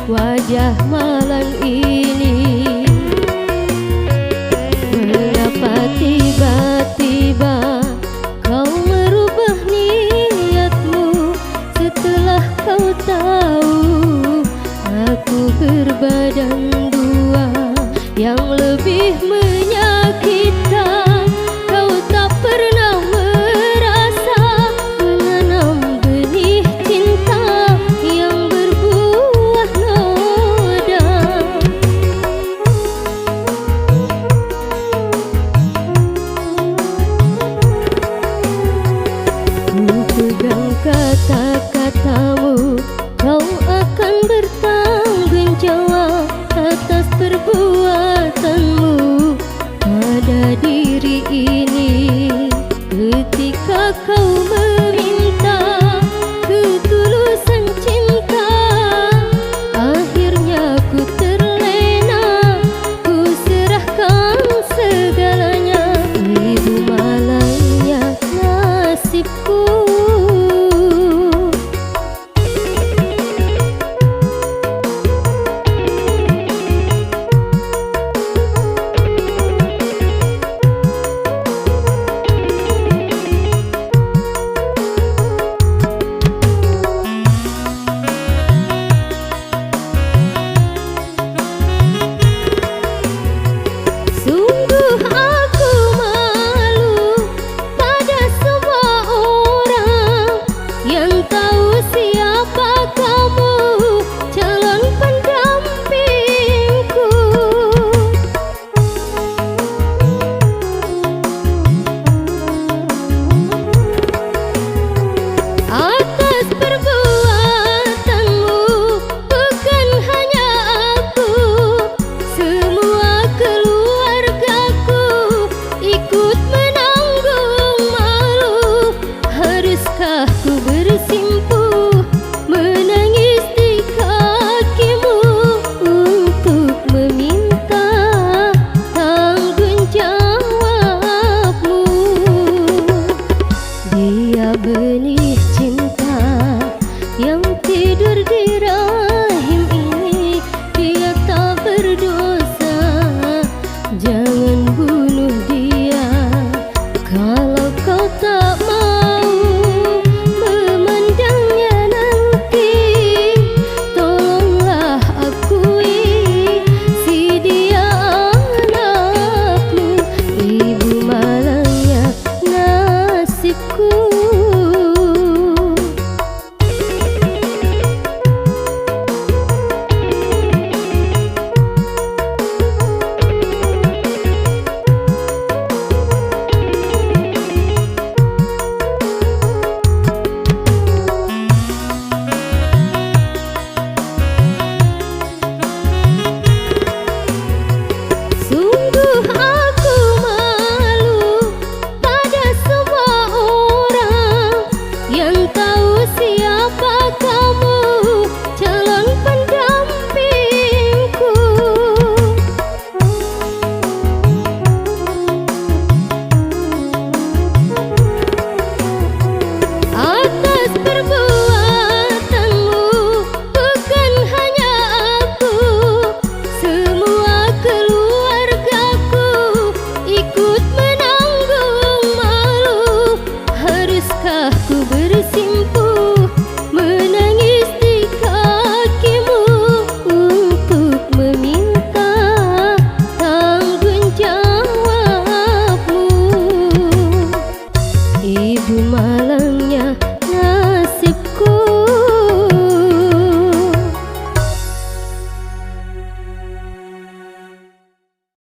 wajah malam ini. Mengapa tiba-tiba kau merubah niatmu setelah kau tahu aku berbadan dua yang lebih menyakitkan. Kau tak pernah merasa menanam benih cinta yang berbuah noda. Ku pegang kata-katamu, kau akan bertanggung jawab atas perbuatanmu pada diri ini. Ketika kau meminta ketulusan cinta, akhirnya ku terlena, ku serahkan segalanya. Ibu malangnya nasibku. Ku bersimpuh menangis di kakimu untuk meminta tanggung jawabmu. Dia benih cinta yang tidur di ranjangmu.